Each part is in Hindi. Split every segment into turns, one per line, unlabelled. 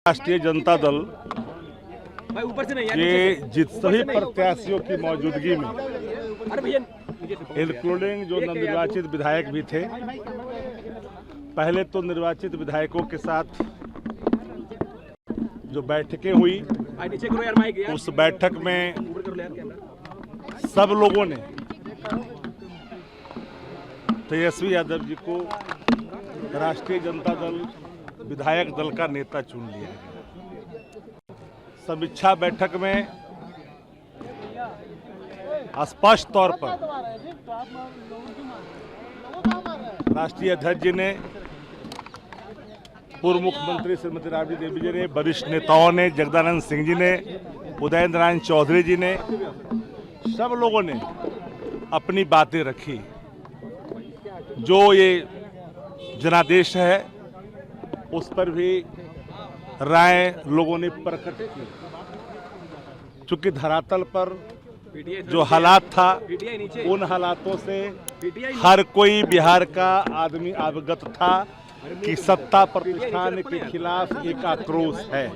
राष्ट्रीय जनता दल के सभी प्रत्याशियों की मौजूदगी में, इंक्लूडिंग जो नवनिर्वाचित विधायक भी थे, पहले तो निर्वाचित विधायकों के साथ जो बैठकें हुई, उस बैठक में सब लोगों ने तेजस्वी यादव जी को राष्ट्रीय जनता दल विधायक दल का नेता चुन लिया गया। समीक्षा बैठक में स्पष्ट तौर पर राष्ट्रीय अध्यक्ष जी ने, पूर्व मुख्यमंत्री श्रीमती राबड़ी देवी जी ने, वरिष्ठ नेताओं ने, जगदानंद सिंह जी ने, उदय नारायण चौधरी जी ने, सब लोगों ने अपनी बातें रखी। जो ये जनादेश है उस पर भी राय लोगों ने प्रकट की। चूंकि धरातल पर जो हालात था, उन हालातों से हर कोई बिहार का आदमी अवगत था कि सत्ता प्रतिष्ठान के खिलाफ एक आक्रोश है।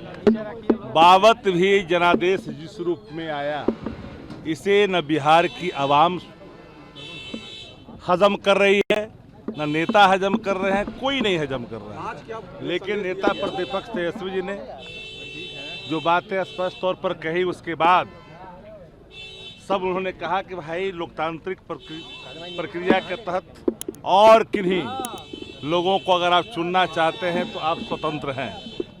बावत भी जनादेश जिस रूप में आया, इसे न बिहार की आवाम हजम कर रही है, न नेता हजम कर रहे हैं, कोई नहीं हजम कर रहा है। लेकिन नेता प्रतिपक्ष तेजस्वी जी ने जो बातें स्पष्ट तौर पर कही, उसके बाद सब उन्होंने कहा कि भाई लोकतांत्रिक प्रक्रिया के तहत और किन्हीं लोगों को अगर आप चुनना चाहते हैं तो आप स्वतंत्र हैं।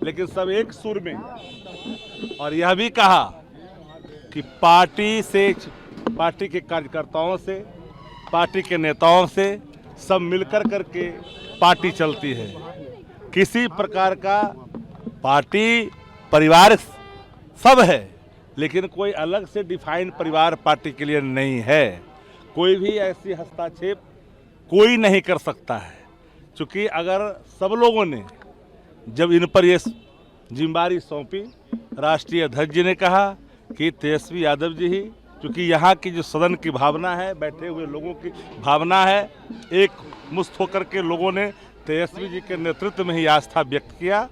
लेकिन सब एक सुर में, और यह भी कहा कि पार्टी के कार्यकर्ताओं से, पार्टी के नेताओं से सब मिलकर करके पार्टी चलती है। किसी प्रकार का पार्टी परिवार सब है, लेकिन कोई अलग से डिफाइन परिवार पार्टी के लिए नहीं है। कोई भी ऐसी हस्तक्षेप कोई नहीं कर सकता है। चूँकि अगर सब लोगों ने जब इन पर ये जिम्मेदारी सौंपी, राष्ट्रीय अध्यक्ष जी ने कहा कि तेजस्वी यादव जी ही, क्योंकि यहाँ की जो सदन की भावना है, बैठे हुए लोगों की भावना है, एक मुश्त होकर के लोगों ने तेजस्वी जी के नेतृत्व में ही आस्था व्यक्त किया।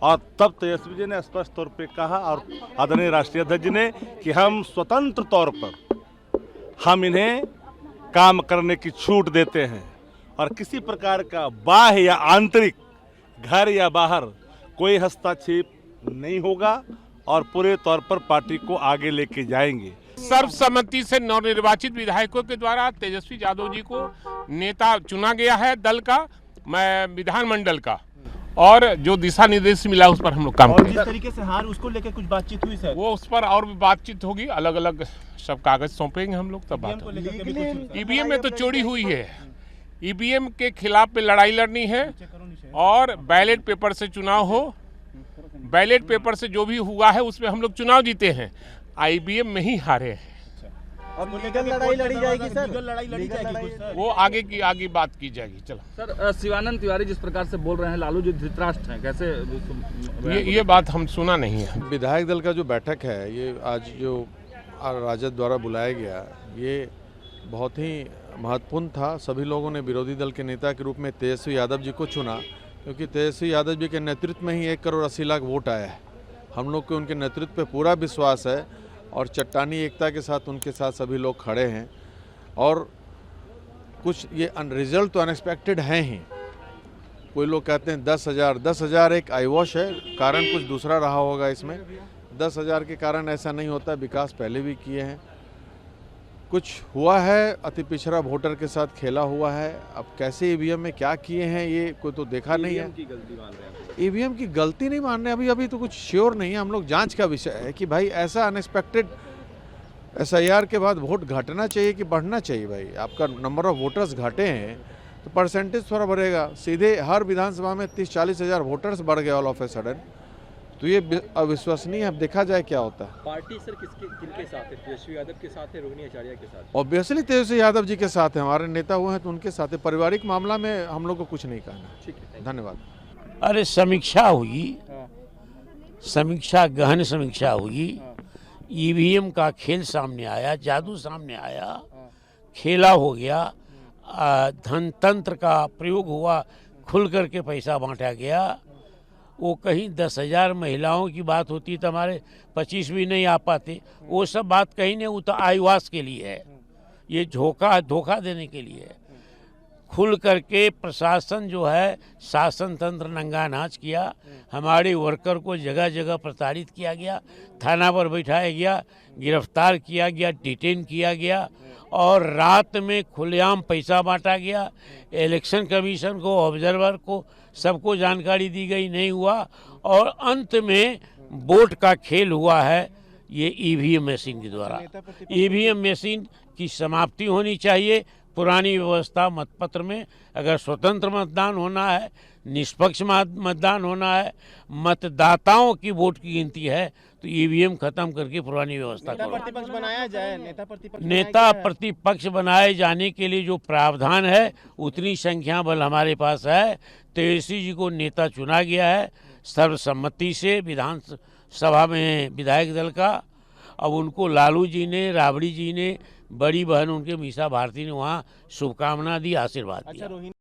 और तब तेजस्वी जी ने स्पष्ट तौर पे कहा, और आदरणीय राष्ट्रीय अध्यक्ष जी ने, कि हम स्वतंत्र तौर पर हम इन्हें काम करने की छूट देते हैं और किसी प्रकार का बाह्य या आंतरिक, घर या बाहर कोई हस्तक्षेप नहीं होगा और पूरे तौर पर पार्टी को आगे लेके जाएंगे।
सर्वसम्मति से नवनिर्वाचित विधायकों के द्वारा तेजस्वी यादव जी को नेता चुना गया है दल का, विधानमंडल का, और जो दिशा निर्देश मिला उस पर हम लोग काम करेंगे।
जिस तरीके से हार, उसको लेकर कुछ बातचीत हुई सर?
वो उस पर और भी बातचीत होगी, अलग अलग सब कागज सौंपेंगे हम लोग, तब बात होगी। ईवीएम में तो चोरी हुई है, ईवीएम के खिलाफ पे लड़ाई लड़नी है और बैलेट पेपर से चुनाव हो। बैलेट पेपर से जो भी हुआ है उसमें हम लोग चुनाव जीते हैं, ईवीएम में ही हारे हैं।
अब लीगल लड़ाई लड़ी जाएगी सर? लीगल लड़ाई लड़ी जाएगी सर?
वो आगे बात की जाएगी। चलो
सर, शिवानंद तिवारी जिस प्रकार से बोल रहे हैं लालू जी धृतराष्ट्र हैं, कैसे
ये बात हम सुना नहीं है।
विधायक दल का जो बैठक है, ये आज जो राजद द्वारा बुलाया गया, ये बहुत ही महत्वपूर्ण था। सभी लोगों ने विरोधी दल के नेता के रूप में तेजस्वी यादव जी को चुना, क्योंकि तेजस्वी यादव जी के नेतृत्व में ही 1 करोड़ 80 लाख वोट आया है। हम लोग को उनके नेतृत्व पे पूरा विश्वास है और चट्टानी एकता के साथ उनके साथ सभी लोग खड़े हैं। और कुछ ये रिजल्ट तो अनएक्सपेक्टेड हैं ही। कोई लोग कहते हैं 10,000 एक आई वॉश है, कारण कुछ दूसरा रहा होगा इसमें। 10,000 के कारण ऐसा नहीं होता, विकास पहले भी किए हैं। कुछ हुआ है, अति पिछड़ा वोटर के साथ खेला हुआ है। अब कैसे ईवीएम में क्या किए हैं ये कोई तो देखा नहीं है। ईवीएम की गलती नहीं मान रहे, अभी तो कुछ श्योर नहीं है। हम लोग जांच का विषय है कि भाई ऐसा अनएक्सपेक्टेड एसआईआर के बाद वोट घटना चाहिए कि बढ़ना चाहिए। भाई आपका नंबर ऑफ वोटर्स घटे हैं तो परसेंटेज थोड़ा बढ़ेगा। सीधे हर विधानसभा में 30-40 हज़ार वोटर्स बढ़ गए ऑल ऑफ ए सडन, तो ये अविश्वसनीय है। अब देखा जाए क्या होता है।
पार्टी सर किनके साथ है? तेजस्वी यादव के साथ है, रोहिणी आचार्य के साथ?
ऑब्वियसली तेजस्वी यादव जी के साथ है, हमारे नेता हुए हैं तो उनके साथ है। पारिवारिक मामला में हम लोग को कुछ नहीं कहना।
ठीक है,
धन्यवाद।
अरे समीक्षा हुई, समीक्षा गहन समीक्षा हुई, ईवीएम का खेल सामने आया, जादू सामने आया, खेला हो गया, धन तंत्र का प्रयोग हुआ, खुल करके पैसा बांटा गया वो कहीं 10,000 महिलाओं की बात होती तो हमारे 25 भी नहीं आ पाते। वो सब बात कहीं नहीं, वो तो आईवास के लिए है, ये धोखा देने के लिए है। खुल करके प्रशासन जो है शासन तंत्र नंगा नाच किया, हमारे वर्कर को जगह जगह प्रताड़ित किया गया, थाना पर बैठाया गया, गिरफ्तार किया गया, डिटेन किया गया और रात में खुलेआम पैसा बांटा गया। इलेक्शन कमीशन को, ऑब्जर्वर को, सबको जानकारी दी गई, नहीं हुआ और अंत में वोट का खेल हुआ है ये ईवीएम मशीन के द्वारा। ईवीएम मशीन की समाप्ति होनी चाहिए। पुरानी व्यवस्था मतपत्र में अगर स्वतंत्र मतदान होना है, निष्पक्ष मतदान होना है, मतदाताओं की वोट की गिनती है तो ईवीएम खत्म करके पुरानी व्यवस्था करो।
प्रतिपक्ष बनाया जाए,
नेता प्रतिपक्ष बनाए जाने के लिए जो प्रावधान है उतनी संख्या बल हमारे पास है। तेजस्वी जी को नेता चुना गया है सर्वसम्मति से विधानसभा में विधायक दल का। अब उनको लालू जी ने, राबड़ी जी ने, बड़ी बहन उनके मीसा भारती ने वहाँ शुभकामना दी, आशीर्वाद दिया।